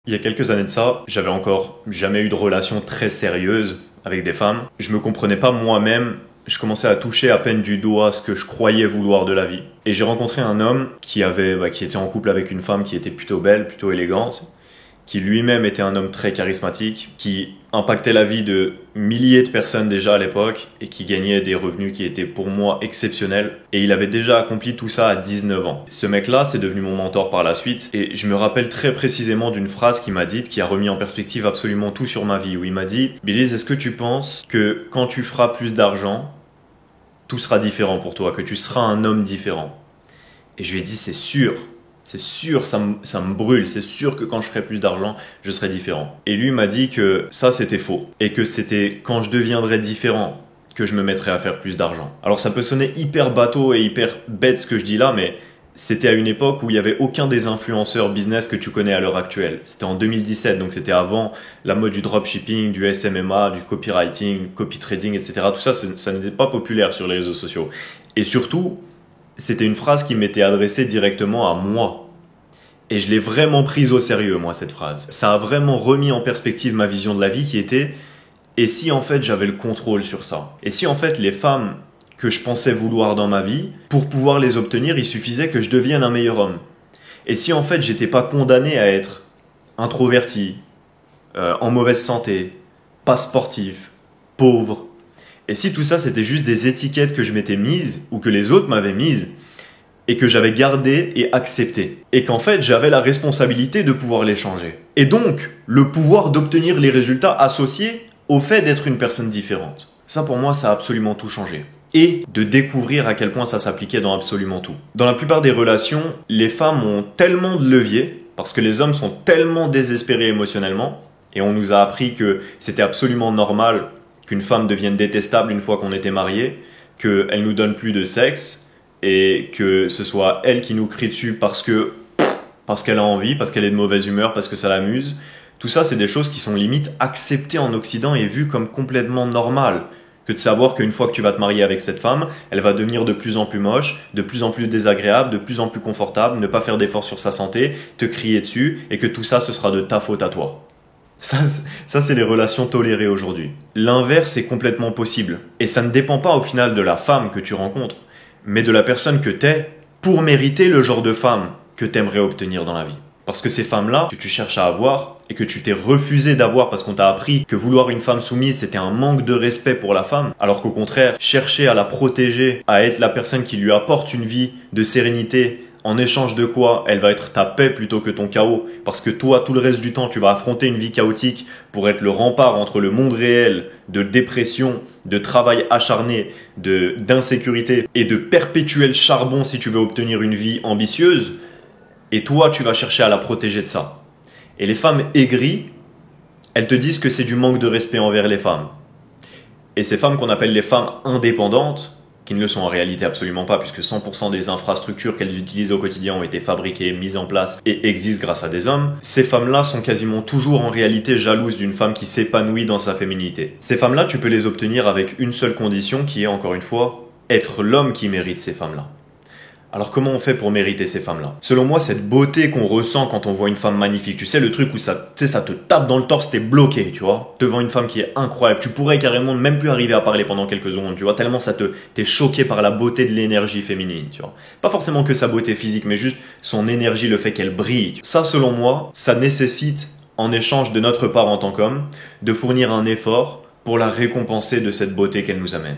Il y a quelques années de ça, j'avais encore jamais eu de relation très sérieuse avec des femmes. Je me comprenais pas moi-même. Je commençais à toucher à peine du doigt ce que je croyais vouloir de la vie. Et j'ai rencontré un homme qui était en couple avec une femme qui était plutôt belle, plutôt élégante, qui lui-même était un homme très charismatique, qui impactait la vie de milliers de personnes déjà à l'époque et qui gagnait des revenus qui étaient pour moi exceptionnels. Et il avait déjà accompli tout ça à 19 ans. Ce mec-là, c'est devenu mon mentor par la suite. Et je me rappelle très précisément d'une phrase qu'il m'a dite qui a remis en perspective absolument tout sur ma vie. Où il m'a dit « Billy, est-ce que tu penses que quand tu feras plus d'argent, tout sera différent pour toi, que tu seras un homme différent ?» Et je lui ai dit « C'est sûr, ça me brûle. C'est sûr que quand je ferai plus d'argent, je serai différent. » Et lui m'a dit que ça, c'était faux. Et que c'était quand je deviendrais différent que je me mettrais à faire plus d'argent. Alors ça peut sonner hyper bateau et hyper bête ce que je dis là, mais c'était à une époque où il n'y avait aucun des influenceurs business que tu connais à l'heure actuelle. C'était en 2017, donc c'était avant la mode du dropshipping, du SMMA, du copywriting, copy trading, etc. Tout ça, ça n'était pas populaire sur les réseaux sociaux. Et surtout, c'était une phrase qui m'était adressée directement à moi. Et je l'ai vraiment prise au sérieux, moi, cette phrase. Ça a vraiment remis en perspective ma vision de la vie qui était « Et si en fait j'avais le contrôle sur ça ? Et si en fait les femmes que je pensais vouloir dans ma vie, pour pouvoir les obtenir, il suffisait que je devienne un meilleur homme. Et si en fait j'étais pas condamné à être introverti, en mauvaise santé, pas sportif, pauvre, et si tout ça c'était juste des étiquettes que je m'étais mises ou que les autres m'avaient mises et que j'avais gardées et acceptées, et qu'en fait j'avais la responsabilité de pouvoir les changer. Et donc le pouvoir d'obtenir les résultats associés au fait d'être une personne différente. Ça pour moi ça a absolument tout changé. Et de découvrir à quel point ça s'appliquait dans absolument tout. Dans la plupart des relations, les femmes ont tellement de leviers, parce que les hommes sont tellement désespérés émotionnellement, et on nous a appris que c'était absolument normal qu'une femme devienne détestable une fois qu'on était marié, qu'elle nous donne plus de sexe, et que ce soit elle qui nous crie dessus parce qu'elle a envie, parce qu'elle est de mauvaise humeur, parce que ça l'amuse. Tout ça, c'est des choses qui sont limite acceptées en Occident et vues comme complètement normales. Que de savoir qu'une fois que tu vas te marier avec cette femme, elle va devenir de plus en plus moche, de plus en plus désagréable, de plus en plus confortable, ne pas faire d'efforts sur sa santé, te crier dessus, et que tout ça, ce sera de ta faute à toi. Ça c'est les relations tolérées aujourd'hui. L'inverse est complètement possible. Et ça ne dépend pas au final de la femme que tu rencontres, mais de la personne que t'es pour mériter le genre de femme que t'aimerais obtenir dans la vie. Parce que ces femmes-là, que tu cherches à avoir et que tu t'es refusé d'avoir parce qu'on t'a appris que vouloir une femme soumise, c'était un manque de respect pour la femme, alors qu'au contraire, chercher à la protéger, à être la personne qui lui apporte une vie de sérénité, en échange de quoi elle va être ta paix plutôt que ton chaos, parce que toi, tout le reste du temps, tu vas affronter une vie chaotique pour être le rempart entre le monde réel de dépression, de travail acharné, d'insécurité et de perpétuel charbon si tu veux obtenir une vie ambitieuse. Et toi, tu vas chercher à la protéger de ça. Et les femmes aigries, elles te disent que c'est du manque de respect envers les femmes. Et ces femmes qu'on appelle les femmes indépendantes, qui ne le sont en réalité absolument pas, puisque 100% des infrastructures qu'elles utilisent au quotidien ont été fabriquées, mises en place et existent grâce à des hommes, ces femmes-là sont quasiment toujours en réalité jalouses d'une femme qui s'épanouit dans sa féminité. Ces femmes-là, tu peux les obtenir avec une seule condition, qui est encore une fois, être l'homme qui mérite ces femmes-là. Alors comment on fait pour mériter ces femmes-là ? Selon moi, cette beauté qu'on ressent quand on voit une femme magnifique, tu sais le truc où ça te tape dans le torse, t'es bloqué, tu vois, devant une femme qui est incroyable, tu pourrais carrément même plus arriver à parler pendant quelques secondes, tu vois, tellement t'es choqué par la beauté de l'énergie féminine, tu vois. Pas forcément que sa beauté physique, mais juste son énergie, le fait qu'elle brille. Ça, selon moi, ça nécessite, en échange de notre part en tant qu'homme, de fournir un effort pour la récompenser de cette beauté qu'elle nous amène.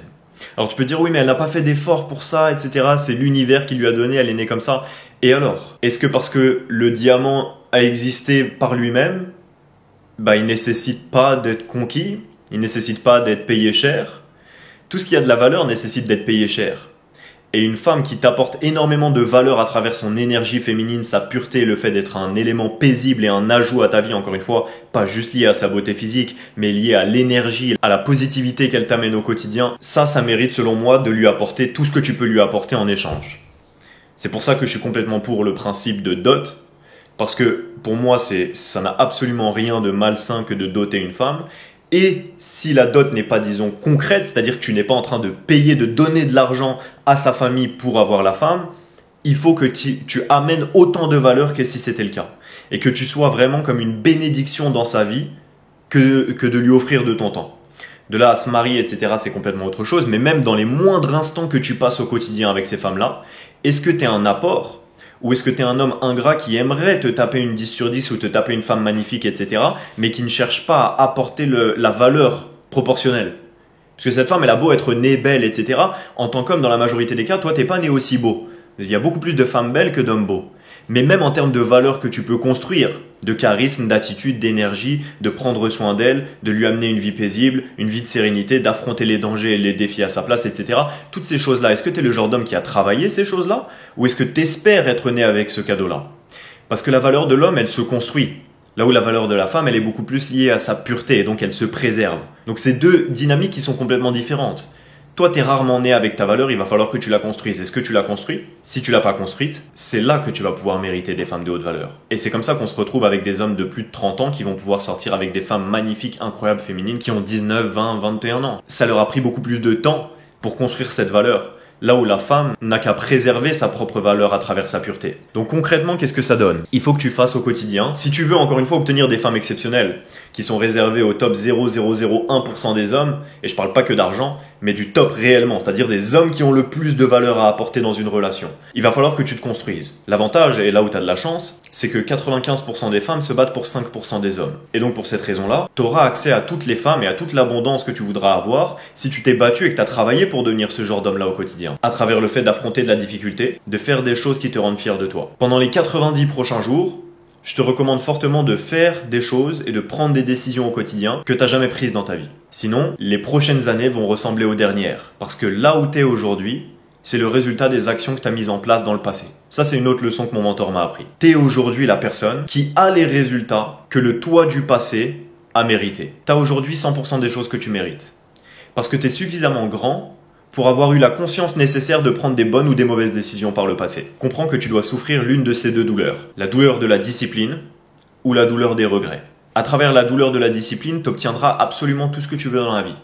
Alors tu peux dire oui mais elle n'a pas fait d'effort pour ça, etc. C'est l'univers qui lui a donné, elle est née comme ça. Et alors ? Est-ce que parce que le diamant a existé par lui-même, il nécessite pas d'être conquis, il nécessite pas d'être payé cher ? Tout ce qui a de la valeur nécessite d'être payé cher. Et une femme qui t'apporte énormément de valeur à travers son énergie féminine, sa pureté, le fait d'être un élément paisible et un ajout à ta vie, encore une fois, pas juste lié à sa beauté physique, mais lié à l'énergie, à la positivité qu'elle t'amène au quotidien, ça mérite selon moi de lui apporter tout ce que tu peux lui apporter en échange. C'est pour ça que je suis complètement pour le principe de dot, parce que pour moi, ça n'a absolument rien de malsain que de doter une femme. Et si la dot n'est pas, disons, concrète, c'est-à-dire que tu n'es pas en train de payer, de donner de l'argent à sa famille pour avoir la femme, il faut que tu amènes autant de valeur que si c'était le cas. et que tu sois vraiment comme une bénédiction dans sa vie que de lui offrir de ton temps. De là à se marier, etc., c'est complètement autre chose, mais même dans les moindres instants que tu passes au quotidien avec ces femmes-là, est-ce que tu es un apport ou est-ce que tu es un homme ingrat qui aimerait te taper une 10 sur 10 ou te taper une femme magnifique, etc., mais qui ne cherche pas à apporter la valeur proportionnelle? Parce que cette femme, elle a beau être née belle, etc., en tant qu'homme, dans la majorité des cas, toi, t'es pas né aussi beau. Il y a beaucoup plus de femmes belles que d'hommes beaux. Mais même en termes de valeur que tu peux construire, de charisme, d'attitude, d'énergie, de prendre soin d'elle, de lui amener une vie paisible, une vie de sérénité, d'affronter les dangers et les défis à sa place, etc. Toutes ces choses-là, est-ce que tu es le genre d'homme qui a travaillé ces choses-là? Ou est-ce que tu espères être né avec ce cadeau-là? Parce que la valeur de l'homme, elle se construit. Là où la valeur de la femme, elle est beaucoup plus liée à sa pureté, et donc elle se préserve. Donc c'est deux dynamiques qui sont complètement différentes. Toi, tu es rarement né avec ta valeur, il va falloir que tu la construises. Est-ce que tu l'as construite? Si tu l'as pas construite, c'est là que tu vas pouvoir mériter des femmes de haute valeur. Et c'est comme ça qu'on se retrouve avec des hommes de plus de 30 ans qui vont pouvoir sortir avec des femmes magnifiques, incroyables, féminines, qui ont 19, 20, 21 ans. Ça leur a pris beaucoup plus de temps pour construire cette valeur. Là où la femme n'a qu'à préserver sa propre valeur à travers sa pureté. Donc concrètement, qu'est-ce que ça donne? Il faut que tu fasses au quotidien. Si tu veux encore une fois obtenir des femmes exceptionnelles, qui sont réservées au top 0,001% des hommes, et je parle pas que d'argent, mais du top réellement, c'est-à-dire des hommes qui ont le plus de valeur à apporter dans une relation, il va falloir que tu te construises. L'avantage, et là où tu as de la chance, c'est que 95% des femmes se battent pour 5% des hommes. Et donc pour cette raison-là, tu auras accès à toutes les femmes et à toute l'abondance que tu voudras avoir si tu t'es battu et que tu as travaillé pour devenir ce genre d'homme-là au quotidien. À travers le fait d'affronter de la difficulté, de faire des choses qui te rendent fier de toi. Pendant les 90 prochains jours, je te recommande fortement de faire des choses et de prendre des décisions au quotidien que tu n'as jamais prises dans ta vie. Sinon, les prochaines années vont ressembler aux dernières. Parce que là où tu es aujourd'hui, c'est le résultat des actions que tu as mises en place dans le passé. Ça, c'est une autre leçon que mon mentor m'a appris. Tu es aujourd'hui la personne qui a les résultats que le toi du passé a mérité. Tu as aujourd'hui 100% des choses que tu mérites. Parce que tu es suffisamment grand pour avoir eu la conscience nécessaire de prendre des bonnes ou des mauvaises décisions par le passé. Comprends que tu dois souffrir l'une de ces deux douleurs. La douleur de la discipline ou la douleur des regrets. À travers la douleur de la discipline, tu obtiendras absolument tout ce que tu veux dans la vie.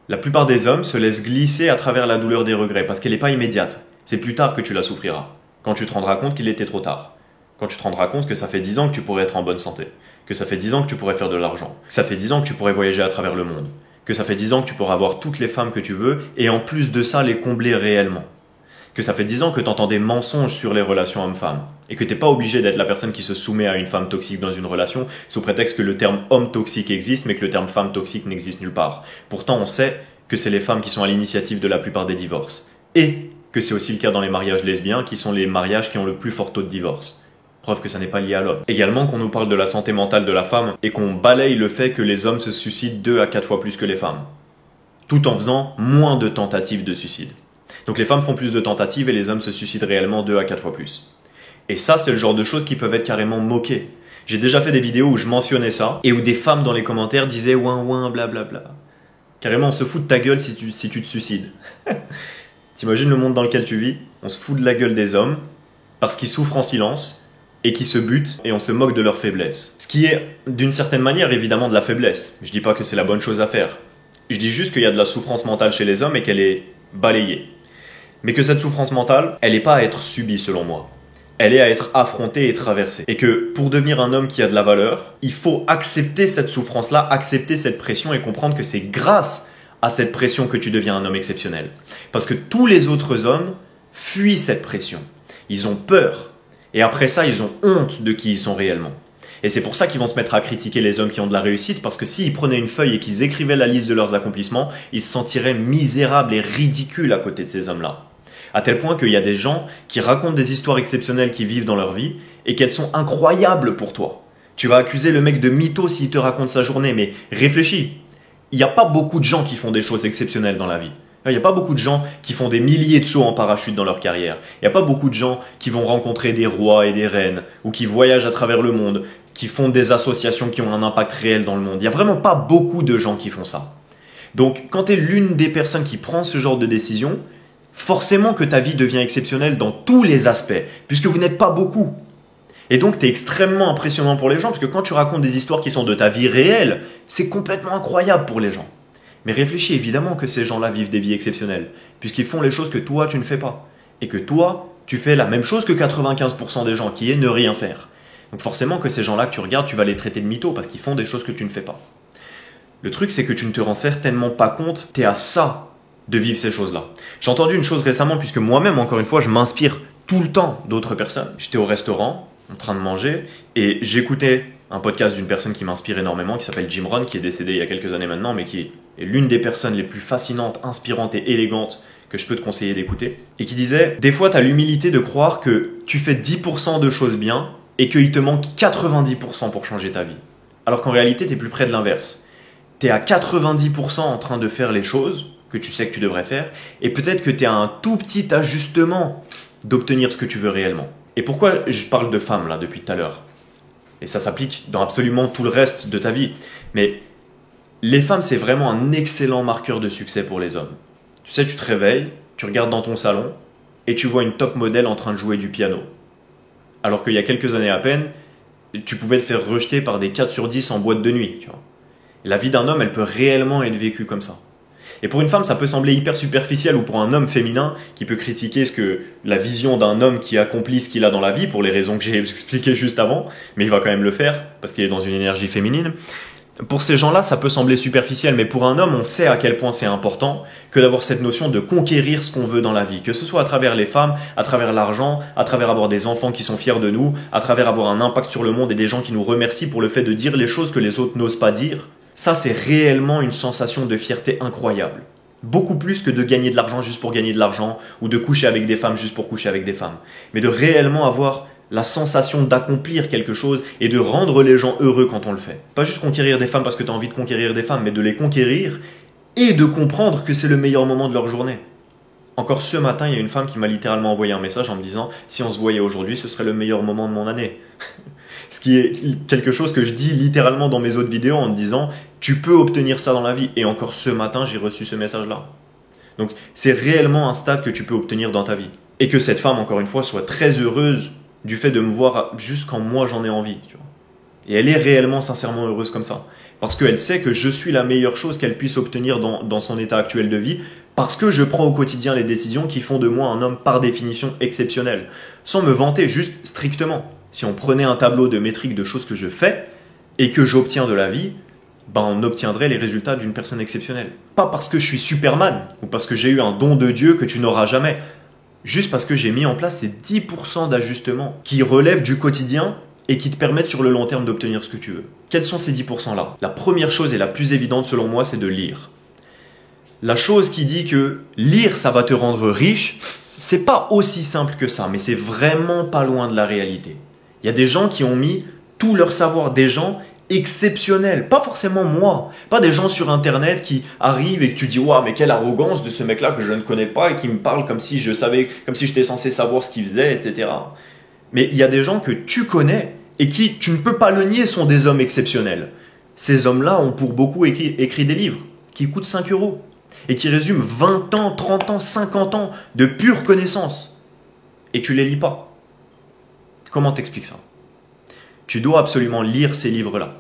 La plupart des hommes se laissent glisser à travers la douleur des regrets parce qu'elle n'est pas immédiate. C'est plus tard que tu la souffriras. Quand tu te rendras compte qu'il était trop tard. Quand tu te rendras compte que ça fait 10 ans que tu pourrais être en bonne santé. Que ça fait 10 ans que tu pourrais faire de l'argent. Que ça fait 10 ans que tu pourrais voyager à travers le monde. Que ça fait 10 ans que tu pourras avoir toutes les femmes que tu veux et en plus de ça les combler réellement. Que ça fait 10 ans que tu entends des mensonges sur les relations hommes-femmes et que tu n'es pas obligé d'être la personne qui se soumet à une femme toxique dans une relation sous prétexte que le terme homme toxique existe mais que le terme femme toxique n'existe nulle part. Pourtant on sait que c'est les femmes qui sont à l'initiative de la plupart des divorces et que c'est aussi le cas dans les mariages lesbiens qui sont les mariages qui ont le plus fort taux de divorce. Preuve que ça n'est pas lié à l'homme. Également qu'on nous parle de la santé mentale de la femme et qu'on balaye le fait que les hommes se suicident 2 à 4 fois plus que les femmes. Tout en faisant moins de tentatives de suicide. Donc les femmes font plus de tentatives et les hommes se suicident réellement 2 à 4 fois plus. Et ça, c'est le genre de choses qui peuvent être carrément moquées. J'ai déjà fait des vidéos où je mentionnais ça et où des femmes dans les commentaires disaient ouin ouin blablabla. Carrément, on se fout de ta gueule si tu te suicides. T'imagines le monde dans lequel tu vis? On se fout de la gueule des hommes parce qu'ils souffrent en silence et qui se butent et on se moque de leur faiblesse. Ce qui est d'une certaine manière évidemment de la faiblesse. Je dis pas que c'est la bonne chose à faire. Je dis juste qu'il y a de la souffrance mentale chez les hommes et qu'elle est balayée. Mais que cette souffrance mentale, elle n'est pas à être subie selon moi. Elle est à être affrontée et traversée. Et que pour devenir un homme qui a de la valeur, il faut accepter cette souffrance-là, accepter cette pression et comprendre que c'est grâce à cette pression que tu deviens un homme exceptionnel. Parce que tous les autres hommes fuient cette pression. Ils ont peur. Et après ça, ils ont honte de qui ils sont réellement. Et c'est pour ça qu'ils vont se mettre à critiquer les hommes qui ont de la réussite, parce que s'ils prenaient une feuille et qu'ils écrivaient la liste de leurs accomplissements, ils se sentiraient misérables et ridicules à côté de ces hommes-là. À tel point qu'il y a des gens qui racontent des histoires exceptionnelles qu'ils vivent dans leur vie et qu'elles sont incroyables pour toi. Tu vas accuser le mec de mytho s'il te raconte sa journée, mais réfléchis. Il n'y a pas beaucoup de gens qui font des choses exceptionnelles dans la vie. Il n'y a pas beaucoup de gens qui font des milliers de sauts en parachute dans leur carrière. Il n'y a pas beaucoup de gens qui vont rencontrer des rois et des reines ou qui voyagent à travers le monde, qui font des associations qui ont un impact réel dans le monde. Il n'y a vraiment pas beaucoup de gens qui font ça. Donc, quand tu es l'une des personnes qui prend ce genre de décision, forcément que ta vie devient exceptionnelle dans tous les aspects, puisque vous n'êtes pas beaucoup. Et donc, tu es extrêmement impressionnant pour les gens, parce que quand tu racontes des histoires qui sont de ta vie réelle, c'est complètement incroyable pour les gens. Mais réfléchis évidemment que ces gens-là vivent des vies exceptionnelles, puisqu'ils font les choses que toi, tu ne fais pas. Et que toi, tu fais la même chose que 95% des gens, qui est ne rien faire. Donc forcément que ces gens-là que tu regardes, tu vas les traiter de mythos parce qu'ils font des choses que tu ne fais pas. Le truc, c'est que tu ne te rends certainement pas compte, tu es à ça de vivre ces choses-là. J'ai entendu une chose récemment, puisque moi-même, encore une fois, je m'inspire tout le temps d'autres personnes. J'étais au restaurant, en train de manger, et j'écoutais un podcast d'une personne qui m'inspire énormément, qui s'appelle Jim Rohn, qui est décédé il y a quelques années maintenant, mais qui est l'une des personnes les plus fascinantes, inspirantes et élégantes que je peux te conseiller d'écouter, et qui disait « Des fois, tu as l'humilité de croire que tu fais 10% de choses bien, et qu'il te manque 90% pour changer ta vie. Alors qu'en réalité, tu es plus près de l'inverse. Tu es à 90% en train de faire les choses que tu sais que tu devrais faire, et peut-être que tu es à un tout petit ajustement d'obtenir ce que tu veux réellement. » Et pourquoi je parle de femmes là depuis tout à l'heure? Et ça s'applique dans absolument tout le reste de ta vie. Mais les femmes, c'est vraiment un excellent marqueur de succès pour les hommes. Tu sais, tu te réveilles, tu regardes dans ton salon, et tu vois une top modèle en train de jouer du piano. Alors qu'il y a quelques années à peine, tu pouvais te faire rejeter par des 4 sur 10 en boîte de nuit. Tu vois. La vie d'un homme, elle peut réellement être vécue comme ça. Et pour une femme, ça peut sembler hyper superficiel, ou pour un homme féminin qui peut critiquer la vision d'un homme qui accomplit ce qu'il a dans la vie, pour les raisons que j'ai expliquées juste avant, mais il va quand même le faire, parce qu'il est dans une énergie féminine. Pour ces gens-là, ça peut sembler superficiel, mais pour un homme, on sait à quel point c'est important que d'avoir cette notion de conquérir ce qu'on veut dans la vie, que ce soit à travers les femmes, à travers l'argent, à travers avoir des enfants qui sont fiers de nous, à travers avoir un impact sur le monde et des gens qui nous remercient pour le fait de dire les choses que les autres n'osent pas dire. Ça, c'est réellement une sensation de fierté incroyable. Beaucoup plus que de gagner de l'argent juste pour gagner de l'argent ou de coucher avec des femmes juste pour coucher avec des femmes. Mais de réellement avoir la sensation d'accomplir quelque chose et de rendre les gens heureux quand on le fait. Pas juste conquérir des femmes parce que tu as envie de conquérir des femmes, mais de les conquérir et de comprendre que c'est le meilleur moment de leur journée. Encore ce matin, il y a une femme qui m'a littéralement envoyé un message en me disant « Si on se voyait aujourd'hui, ce serait le meilleur moment de mon année. » Ce qui est quelque chose que je dis littéralement dans mes autres vidéos en me disant « Tu peux obtenir ça dans la vie. » Et encore ce matin, j'ai reçu ce message-là. Donc c'est réellement un stade que tu peux obtenir dans ta vie. Et que cette femme, encore une fois, soit très heureuse du fait de me voir juste quand moi j'en ai envie. Tu vois. Et elle est réellement, sincèrement heureuse comme ça. Parce qu'elle sait que je suis la meilleure chose qu'elle puisse obtenir dans son état actuel de vie, parce que je prends au quotidien les décisions qui font de moi un homme par définition exceptionnel. Sans me vanter, juste strictement. Si on prenait un tableau de métriques de choses que je fais et que j'obtiens de la vie, ben on obtiendrait les résultats d'une personne exceptionnelle. Pas parce que je suis Superman ou parce que j'ai eu un don de Dieu que tu n'auras jamais. Juste parce que j'ai mis en place ces 10% d'ajustements qui relèvent du quotidien et qui te permettent sur le long terme d'obtenir ce que tu veux. Quels sont ces 10%-là? La première chose et la plus évidente selon moi, c'est de lire. La chose qui dit que lire, ça va te rendre riche, c'est pas aussi simple que ça, mais c'est vraiment pas loin de la réalité. Il y a des gens qui ont mis tout leur savoir, des gens exceptionnels, pas forcément moi, pas des gens sur internet qui arrivent et que tu dis waouh mais quelle arrogance de ce mec là que je ne connais pas et qui me parle comme si je savais, comme si j'étais censé savoir ce qu'il faisait, etc. Mais il y a des gens que tu connais et qui, tu ne peux pas le nier, sont des hommes exceptionnels. Ces hommes-là ont pour beaucoup écrit des livres qui coûtent 5 € et qui résument 20 ans, 30 ans, 50 ans de pure connaissance. Et tu les lis pas. Comment t'expliques ça? Tu dois absolument lire ces livres-là.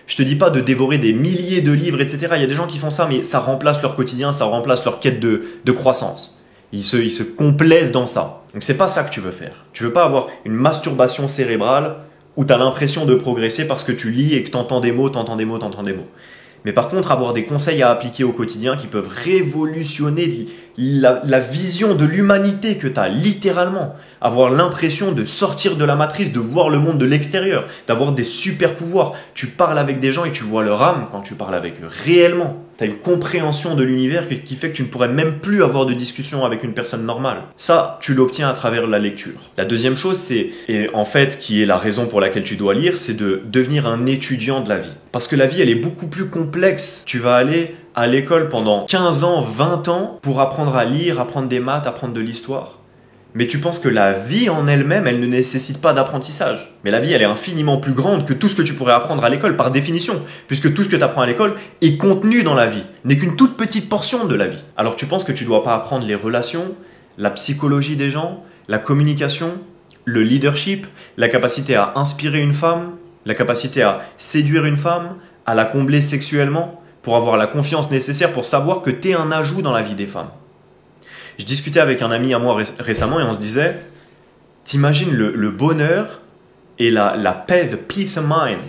Je te dis pas de dévorer des milliers de livres, etc. Il y a des gens qui font ça, mais ça remplace leur quotidien, ça remplace leur quête de croissance. Ils se complaisent dans ça. Donc c'est pas ça que tu veux faire. Tu veux pas avoir une masturbation cérébrale où tu as l'impression de progresser parce que tu lis et que tu entends des mots. Mais par contre, avoir des conseils à appliquer au quotidien qui peuvent révolutionner la vision de l'humanité que tu as, littéralement. Avoir l'impression de sortir de la matrice, de voir le monde de l'extérieur, d'avoir des super pouvoirs. Tu parles avec des gens et tu vois leur âme quand tu parles avec eux, réellement. Tu as une compréhension de l'univers qui fait que tu ne pourrais même plus avoir de discussion avec une personne normale. Ça, tu l'obtiens à travers la lecture. La deuxième chose, et en fait, qui est la raison pour laquelle tu dois lire, c'est de devenir un étudiant de la vie. Parce que la vie, elle est beaucoup plus complexe. Tu vas aller à l'école pendant 15 ans, 20 ans pour apprendre à lire, apprendre des maths, apprendre de l'histoire. Mais tu penses que la vie en elle-même, elle ne nécessite pas d'apprentissage. Mais la vie, elle est infiniment plus grande que tout ce que tu pourrais apprendre à l'école, par définition. Puisque tout ce que tu apprends à l'école est contenu dans la vie, n'est qu'une toute petite portion de la vie. Alors tu penses que tu ne dois pas apprendre les relations, la psychologie des gens, la communication, le leadership, la capacité à inspirer une femme, la capacité à séduire une femme, à la combler sexuellement, pour avoir la confiance nécessaire pour savoir que tu es un ajout dans la vie des femmes. Je discutais avec un ami à moi récemment et on se disait, t'imagines le bonheur et la paix, the peace of mind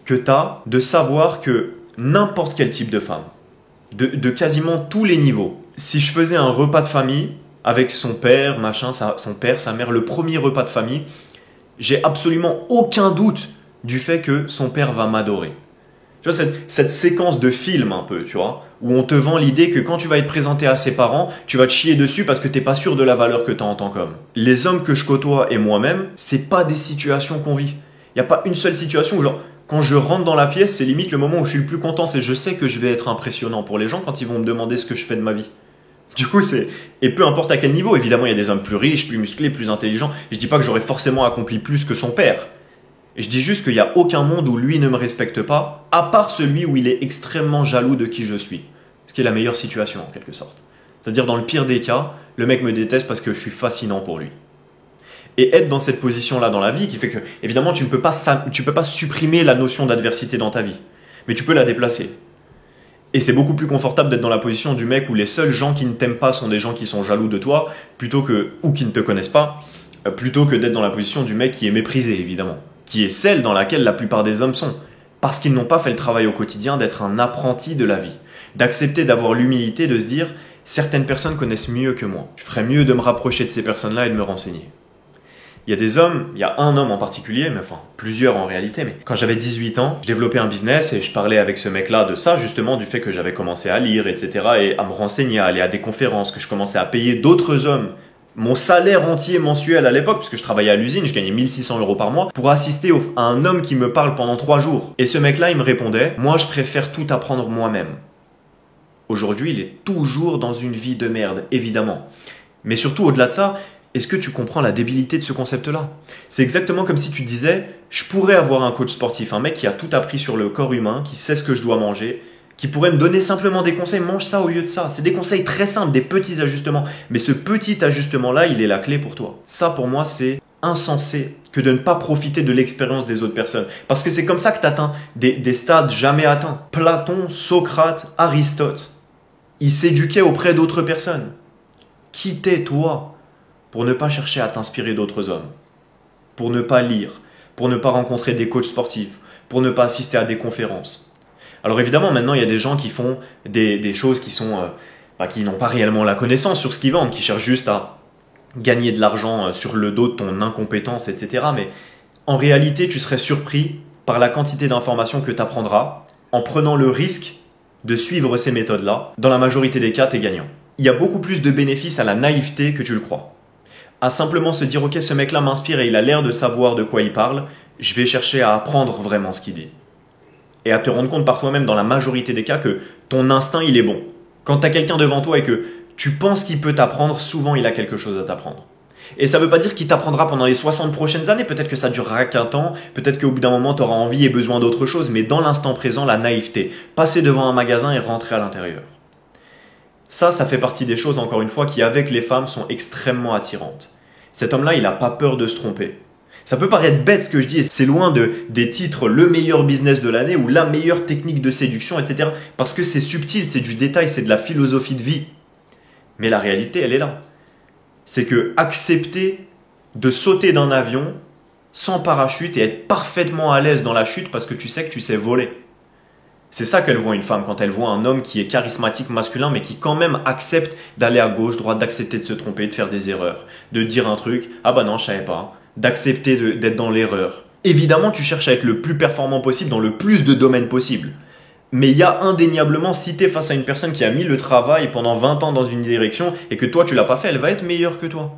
que tu as de savoir que n'importe quel type de femme, de quasiment tous les niveaux, si je faisais un repas de famille avec son père, son père, sa mère, le premier repas de famille, j'ai absolument aucun doute du fait que son père va m'adorer. Tu vois, cette séquence de film un peu, tu vois, où on te vend l'idée que quand tu vas être présenté à ses parents, tu vas te chier dessus parce que t'es pas sûr de la valeur que tu as en tant qu'homme. Les hommes que je côtoie et moi-même, c'est pas des situations qu'on vit. Il n'y a pas une seule situation où genre, quand je rentre dans la pièce, c'est limite le moment où je suis le plus content, c'est je sais que je vais être impressionnant pour les gens quand ils vont me demander ce que je fais de ma vie. Du coup, et peu importe à quel niveau, évidemment, il y a des hommes plus riches, plus musclés, plus intelligents. Je dis pas que j'aurais forcément accompli plus que son père. Je dis juste qu'il n'y a aucun monde où lui ne me respecte pas, à part celui où il est extrêmement jaloux de qui je suis. Ce qui est la meilleure situation, en quelque sorte. C'est-à-dire, dans le pire des cas, le mec me déteste parce que je suis fascinant pour lui. Et être dans cette position-là dans la vie qui fait que, évidemment, tu peux pas supprimer la notion d'adversité dans ta vie. Mais tu peux la déplacer. Et c'est beaucoup plus confortable d'être dans la position du mec où les seuls gens qui ne t'aiment pas sont des gens qui sont jaloux de toi, ou qui ne te connaissent pas, plutôt que d'être dans la position du mec qui est méprisé, évidemment. Qui est celle dans laquelle la plupart des hommes sont. Parce qu'ils n'ont pas fait le travail au quotidien d'être un apprenti de la vie. D'accepter d'avoir l'humilité de se dire, certaines personnes connaissent mieux que moi. Je ferais mieux de me rapprocher de ces personnes-là et de me renseigner. Il y a des hommes, il y a un homme en particulier, mais enfin plusieurs en réalité, mais quand j'avais 18 ans, je développais un business et je parlais avec ce mec-là de ça, justement, du fait que j'avais commencé à lire, etc. et à me renseigner, à aller à des conférences, que je commençais à payer d'autres hommes mon salaire entier mensuel à l'époque, parce que je travaillais à l'usine, je gagnais 1600 € par mois, pour assister à un homme qui me parle pendant 3 jours. Et ce mec-là, il me répondait, moi je préfère tout apprendre moi-même. Aujourd'hui, il est toujours dans une vie de merde, évidemment. Mais surtout, au-delà de ça, est-ce que tu comprends la débilité de ce concept-là? C'est exactement comme si tu disais, je pourrais avoir un coach sportif, un mec qui a tout appris sur le corps humain, qui sait ce que je dois manger, qui pourrait me donner simplement des conseils, mange ça au lieu de ça. C'est des conseils très simples, des petits ajustements. Mais ce petit ajustement-là, il est la clé pour toi. Ça, pour moi, c'est insensé que de ne pas profiter de l'expérience des autres personnes. Parce que c'est comme ça que tu atteins des stades jamais atteints. Platon, Socrate, Aristote, ils s'éduquaient auprès d'autres personnes. Qui t'es, toi, pour ne pas chercher à t'inspirer d'autres hommes? Pour ne pas lire, pour ne pas rencontrer des coachs sportifs, pour ne pas assister à des conférences. Alors évidemment, maintenant, il y a des gens qui font des choses qui qui n'ont pas réellement la connaissance sur ce qu'ils vendent, qui cherchent juste à gagner de l'argent sur le dos de ton incompétence, etc. Mais en réalité, tu serais surpris par la quantité d'informations que tu apprendras en prenant le risque de suivre ces méthodes-là. Dans la majorité des cas, tu es gagnant. Il y a beaucoup plus de bénéfices à la naïveté que tu le crois. À simplement se dire, ok, ce mec-là m'inspire et il a l'air de savoir de quoi il parle, je vais chercher à apprendre vraiment ce qu'il dit. Et à te rendre compte par toi-même dans la majorité des cas que ton instinct, il est bon. Quand tu as quelqu'un devant toi et que tu penses qu'il peut t'apprendre, souvent il a quelque chose à t'apprendre. Et ça ne veut pas dire qu'il t'apprendra pendant les 60 prochaines années, peut-être que ça durera qu'un temps, peut-être qu'au bout d'un moment tu auras envie et besoin d'autre chose, mais dans l'instant présent, la naïveté, passer devant un magasin et rentrer à l'intérieur. Ça fait partie des choses, encore une fois, qui avec les femmes sont extrêmement attirantes. Cet homme-là, il n'a pas peur de se tromper. Ça peut paraître bête ce que je dis, et c'est loin des titres le meilleur business de l'année ou la meilleure technique de séduction, etc. Parce que c'est subtil, c'est du détail, c'est de la philosophie de vie. Mais la réalité, elle est là. C'est que accepter de sauter d'un avion sans parachute et être parfaitement à l'aise dans la chute parce que tu sais que tu sais voler. C'est ça qu'elle voit une femme quand elle voit un homme qui est charismatique, masculin, mais qui quand même accepte d'aller à gauche, droite, d'accepter de se tromper, de faire des erreurs, de dire un truc, ah bah non, je savais pas, d'accepter d'être dans l'erreur. Évidemment, tu cherches à être le plus performant possible dans le plus de domaines possible. Mais il y a indéniablement, si tu es face à une personne qui a mis le travail pendant 20 ans dans une direction et que toi tu l'as pas fait, elle va être meilleure que toi.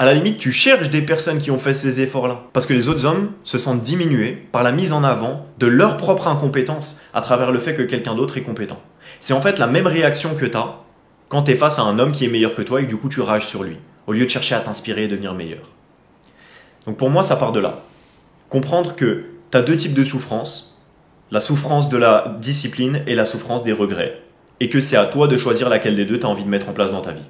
À la limite, tu cherches des personnes qui ont fait ces efforts-là. Parce que les autres hommes se sentent diminués par la mise en avant de leur propre incompétence à travers le fait que quelqu'un d'autre est compétent. C'est en fait la même réaction que tu as quand tu es face à un homme qui est meilleur que toi et que du coup tu rages sur lui, au lieu de chercher à t'inspirer et devenir meilleur. Donc pour moi, ça part de là. Comprendre que tu as deux types de souffrance, la souffrance de la discipline et la souffrance des regrets. Et que c'est à toi de choisir laquelle des deux tu as envie de mettre en place dans ta vie.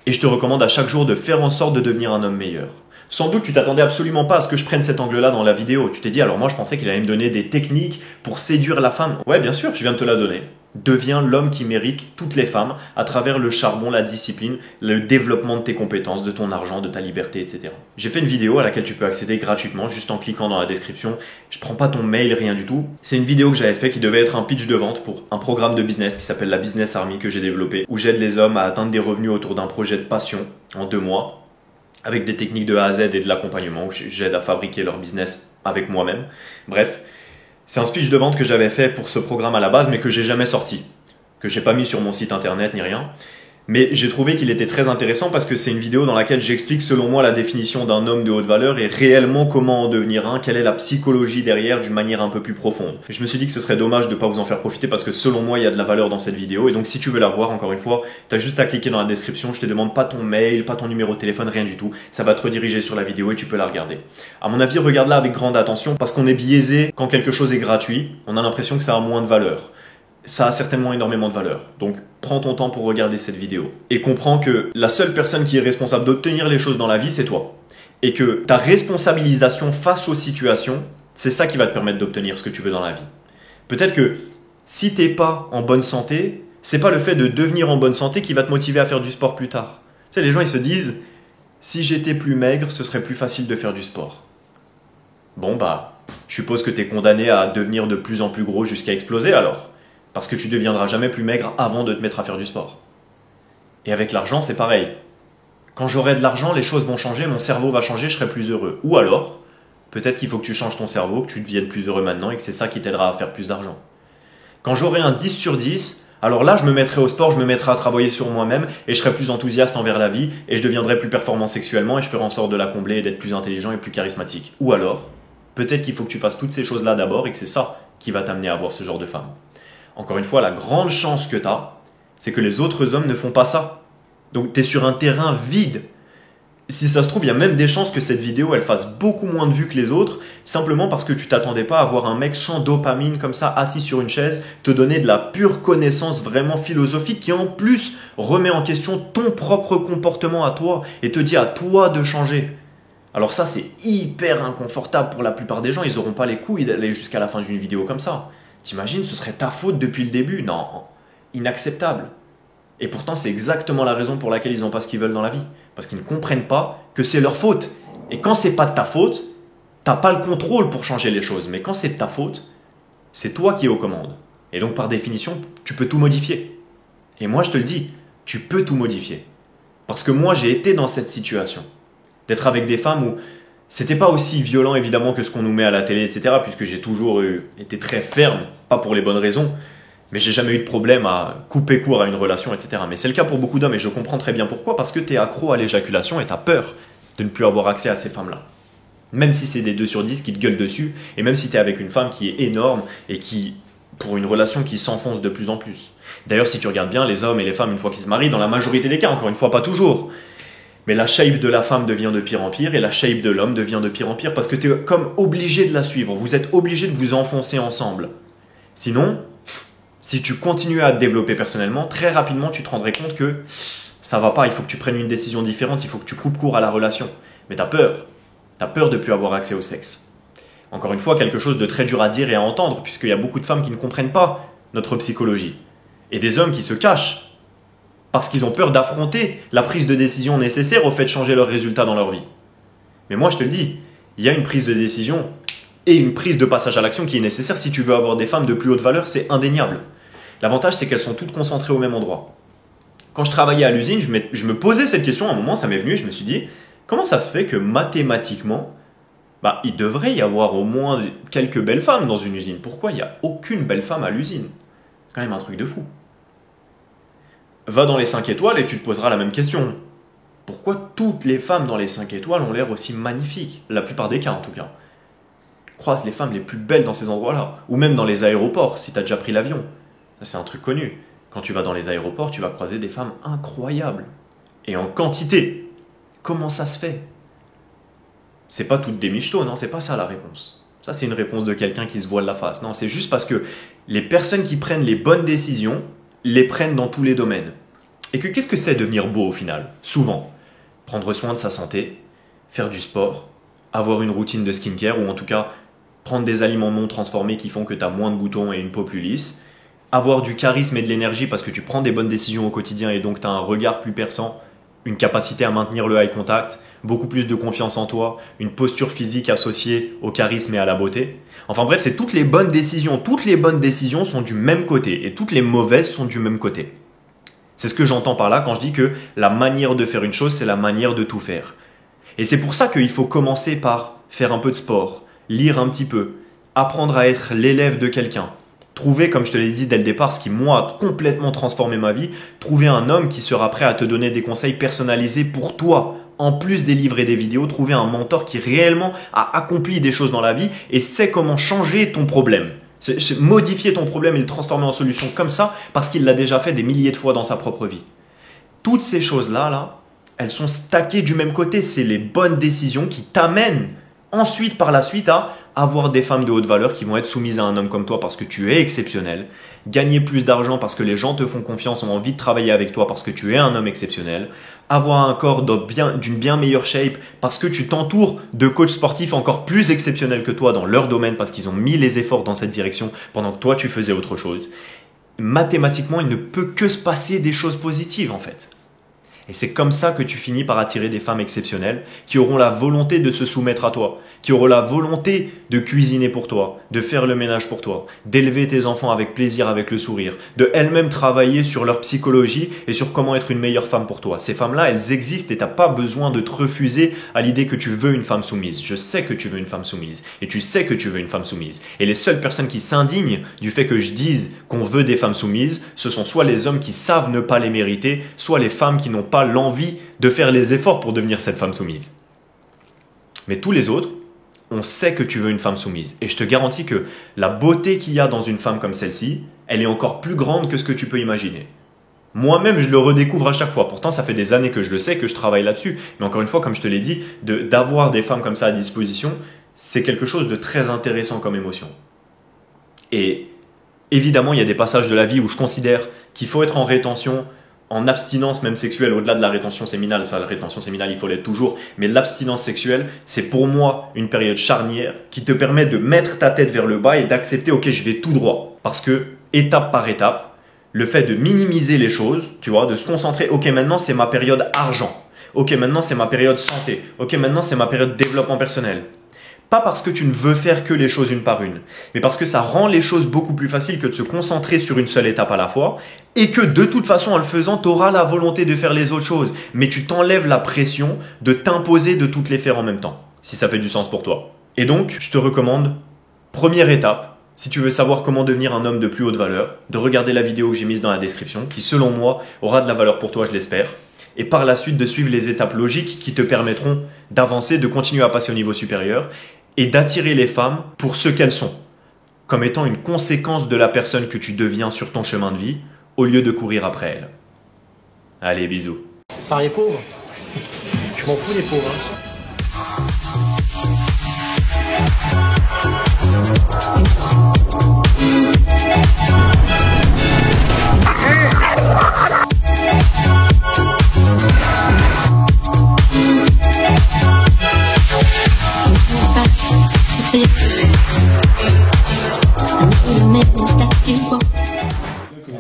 Et je te recommande à chaque jour de faire en sorte de devenir un homme meilleur. Sans doute, tu t'attendais absolument pas à ce que je prenne cet angle-là dans la vidéo. Tu t'es dit, alors moi je pensais qu'il allait me donner des techniques pour séduire la femme. Ouais, bien sûr, je viens de te la donner. Deviens l'homme qui mérite toutes les femmes à travers le charbon, la discipline, le développement de tes compétences, de ton argent, de ta liberté, etc. J'ai fait une vidéo à laquelle tu peux accéder gratuitement juste en cliquant dans la description. Je prends pas ton mail, rien du tout. C'est une vidéo que j'avais fait qui devait être un pitch de vente pour un programme de business qui s'appelle la Business Army que j'ai développé, où j'aide les hommes à atteindre des revenus autour d'un projet de passion en 2 mois, avec des techniques de A à Z et de l'accompagnement, où j'aide à fabriquer leur business avec moi-même. Bref. C'est un speech de vente que j'avais fait pour ce programme à la base, mais que j'ai jamais sorti, que j'ai pas mis sur mon site internet ni rien. Mais j'ai trouvé qu'il était très intéressant parce que c'est une vidéo dans laquelle j'explique selon moi la définition d'un homme de haute valeur et réellement comment en devenir un, quelle est la psychologie derrière d'une manière un peu plus profonde. Et je me suis dit que ce serait dommage de pas vous en faire profiter parce que selon moi il y a de la valeur dans cette vidéo et donc si tu veux la voir encore une fois, tu as juste à cliquer dans la description, je te demande pas ton mail, pas ton numéro de téléphone, rien du tout, ça va te rediriger sur la vidéo et tu peux la regarder. À mon avis, regarde-la avec grande attention parce qu'on est biaisé quand quelque chose est gratuit, on a l'impression que ça a moins de valeur. Ça a certainement énormément de valeur. Donc, prends ton temps pour regarder cette vidéo. Et comprends que la seule personne qui est responsable d'obtenir les choses dans la vie, c'est toi. Et que ta responsabilisation face aux situations, c'est ça qui va te permettre d'obtenir ce que tu veux dans la vie. Peut-être que si t'es pas en bonne santé, c'est pas le fait de devenir en bonne santé qui va te motiver à faire du sport plus tard. Tu sais, les gens, ils se disent, si j'étais plus maigre, ce serait plus facile de faire du sport. Bon, je suppose que t'es condamné à devenir de plus en plus gros jusqu'à exploser alors. Parce que tu ne deviendras jamais plus maigre avant de te mettre à faire du sport. Et avec l'argent, c'est pareil. Quand j'aurai de l'argent, les choses vont changer, mon cerveau va changer, je serai plus heureux. Ou alors, peut-être qu'il faut que tu changes ton cerveau, que tu deviennes plus heureux maintenant et que c'est ça qui t'aidera à faire plus d'argent. Quand j'aurai un 10 sur 10, alors là, je me mettrai au sport, je me mettrai à travailler sur moi-même et je serai plus enthousiaste envers la vie et je deviendrai plus performant sexuellement et je ferai en sorte de la combler et d'être plus intelligent et plus charismatique. Ou alors, peut-être qu'il faut que tu fasses toutes ces choses-là d'abord et que c'est ça qui va t'amener à avoir ce genre de femme. Encore une fois, la grande chance que tu as, c'est que les autres hommes ne font pas ça. Donc tu es sur un terrain vide. Si ça se trouve, il y a même des chances que cette vidéo elle fasse beaucoup moins de vues que les autres, simplement parce que tu t'attendais pas à voir un mec sans dopamine comme ça, assis sur une chaise, te donner de la pure connaissance vraiment philosophique qui en plus remet en question ton propre comportement à toi et te dit à toi de changer. Alors ça, c'est hyper inconfortable pour la plupart des gens, ils n'auront pas les couilles d'aller jusqu'à la fin d'une vidéo comme ça. T'imagines, ce serait ta faute depuis le début? Non, inacceptable. Et pourtant, c'est exactement la raison pour laquelle ils n'ont pas ce qu'ils veulent dans la vie. Parce qu'ils ne comprennent pas que c'est leur faute. Et quand c'est pas de ta faute, t'as pas le contrôle pour changer les choses. Mais quand c'est de ta faute, c'est toi qui es aux commandes. Et donc, par définition, tu peux tout modifier. Et moi, je te le dis, tu peux tout modifier. Parce que moi, j'ai été dans cette situation. D'être avec des femmes où c'était pas aussi violent évidemment que ce qu'on nous met à la télé, etc. Puisque j'ai toujours été très ferme, pas pour les bonnes raisons, mais j'ai jamais eu de problème à couper court à une relation, etc. Mais c'est le cas pour beaucoup d'hommes et je comprends très bien pourquoi, parce que tu es accro à l'éjaculation et tu as peur de ne plus avoir accès à ces femmes-là. Même si c'est des 2 sur 10 qui te gueulent dessus, et même si tu es avec une femme qui est énorme et qui, pour une relation qui s'enfonce de plus en plus. D'ailleurs, si tu regardes bien, les hommes et les femmes, une fois qu'ils se marient, dans la majorité des cas, encore une fois, pas toujours, mais la shape de la femme devient de pire en pire et la shape de l'homme devient de pire en pire parce que tu es comme obligé de la suivre. Vous êtes obligé de vous enfoncer ensemble. Sinon, si tu continues à te développer personnellement, très rapidement, tu te rendrais compte que ça va pas. Il faut que tu prennes une décision différente. Il faut que tu coupes court à la relation. Mais tu as peur. Tu as peur de ne plus avoir accès au sexe. Encore une fois, quelque chose de très dur à dire et à entendre puisqu'il y a beaucoup de femmes qui ne comprennent pas notre psychologie. Et des hommes qui se cachent. Parce qu'ils ont peur d'affronter la prise de décision nécessaire au fait de changer leurs résultats dans leur vie. Mais moi, je te le dis, il y a une prise de décision et une prise de passage à l'action qui est nécessaire si tu veux avoir des femmes de plus haute valeur, c'est indéniable. L'avantage, c'est qu'elles sont toutes concentrées au même endroit. Quand je travaillais à l'usine, je me posais cette question, à un moment, ça m'est venu, je me suis dit, comment ça se fait que mathématiquement, il devrait y avoir au moins quelques belles femmes dans une usine. Pourquoi il n'y a aucune belle femme à l'usine? C'est quand même un truc de fou. Va dans les 5 étoiles et tu te poseras la même question. Pourquoi toutes les femmes dans les 5 étoiles ont l'air aussi magnifiques? La plupart des cas en tout cas. Croise les femmes les plus belles dans ces endroits-là. Ou même dans les aéroports, si tu as déjà pris l'avion. C'est un truc connu. Quand tu vas dans les aéroports, tu vas croiser des femmes incroyables. Et en quantité. Comment ça se fait? C'est pas toutes des michetots, non, c'est pas ça la réponse. Ça, c'est une réponse de quelqu'un qui se voile la face. Non, c'est juste parce que les personnes qui prennent les bonnes décisions les prennent dans tous les domaines. Et que qu'est-ce que c'est devenir beau au final? Souvent, prendre soin de sa santé, faire du sport, avoir une routine de skincare ou en tout cas prendre des aliments non transformés qui font que tu as moins de boutons et une peau plus lisse, avoir du charisme et de l'énergie parce que tu prends des bonnes décisions au quotidien et donc tu as un regard plus perçant, une capacité à maintenir le eye contact, beaucoup plus de confiance en toi, une posture physique associée au charisme et à la beauté. Enfin bref, c'est toutes les bonnes décisions. Toutes les bonnes décisions sont du même côté et toutes les mauvaises sont du même côté. C'est ce que j'entends par là quand je dis que la manière de faire une chose, c'est la manière de tout faire. Et c'est pour ça qu'il faut commencer par faire un peu de sport, lire un petit peu, apprendre à être l'élève de quelqu'un. Trouver, comme je te l'ai dit dès le départ, ce qui moi a complètement transformé ma vie, trouver un homme qui sera prêt à te donner des conseils personnalisés pour toi. En plus des livres et des vidéos, trouver un mentor qui réellement a accompli des choses dans la vie et sait comment changer ton problème. Modifier ton problème et le transformer en solution comme ça parce qu'il l'a déjà fait des milliers de fois dans sa propre vie. Toutes ces choses-là, elles sont stackées du même côté. C'est les bonnes décisions qui t'amènent ensuite, par la suite, à avoir des femmes de haute valeur qui vont être soumises à un homme comme toi parce que tu es exceptionnel, gagner plus d'argent parce que les gens te font confiance, ont envie de travailler avec toi parce que tu es un homme exceptionnel, avoir un corps d'une bien meilleure shape parce que tu t'entoures de coachs sportifs encore plus exceptionnels que toi dans leur domaine parce qu'ils ont mis les efforts dans cette direction pendant que toi tu faisais autre chose. Mathématiquement, il ne peut que se passer des choses positives en fait. Et c'est comme ça que tu finis par attirer des femmes exceptionnelles qui auront la volonté de se soumettre à toi, qui auront la volonté de cuisiner pour toi, de faire le ménage pour toi, d'élever tes enfants avec plaisir, avec le sourire, de elles-mêmes travailler sur leur psychologie et sur comment être une meilleure femme pour toi. Ces femmes-là, elles existent et tu n'as pas besoin de te refuser à l'idée que tu veux une femme soumise. Je sais que tu veux une femme soumise et tu sais que tu veux une femme soumise. Et les seules personnes qui s'indignent du fait que je dise qu'on veut des femmes soumises, ce sont soit les hommes qui savent ne pas les mériter, soit les femmes qui n'ont pas l'envie de faire les efforts pour devenir cette femme soumise. Mais tous les autres, on sait que tu veux une femme soumise. Et je te garantis que la beauté qu'il y a dans une femme comme celle-ci, elle est encore plus grande que ce que tu peux imaginer. Moi-même, je le redécouvre à chaque fois. Pourtant, ça fait des années que je le sais, que je travaille là-dessus. Mais encore une fois, comme je te l'ai dit, d'avoir des femmes comme ça à disposition, c'est quelque chose de très intéressant comme émotion. Et évidemment, il y a des passages de la vie où je considère qu'il faut être en rétention, en abstinence même sexuelle, au-delà de la rétention séminale. Ça, la rétention séminale, il faut l'être toujours. Mais l'abstinence sexuelle, c'est pour moi une période charnière qui te permet de mettre ta tête vers le bas et d'accepter, ok, je vais tout droit. Parce que, étape par étape, le fait de minimiser les choses, tu vois, de se concentrer, ok, maintenant c'est ma période argent. Ok, maintenant c'est ma période santé. Ok, maintenant c'est ma période développement personnel. Pas parce que tu ne veux faire que les choses une par une, mais parce que ça rend les choses beaucoup plus faciles que de se concentrer sur une seule étape à la fois et que de toute façon, en le faisant, tu auras la volonté de faire les autres choses, mais tu t'enlèves la pression de t'imposer de toutes les faire en même temps, si ça fait du sens pour toi. Et donc, je te recommande, première étape, si tu veux savoir comment devenir un homme de plus haute valeur, de regarder la vidéo que j'ai mise dans la description, qui selon moi aura de la valeur pour toi, je l'espère. Et par la suite de suivre les étapes logiques qui te permettront d'avancer, de continuer à passer au niveau supérieur et d'attirer les femmes pour ce qu'elles sont, comme étant une conséquence de la personne que tu deviens sur ton chemin de vie, au lieu de courir après elle. Allez, bisous. Par les pauvres. Je m'en fous des pauvres. Hein.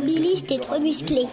Billy, c'était trop musclé.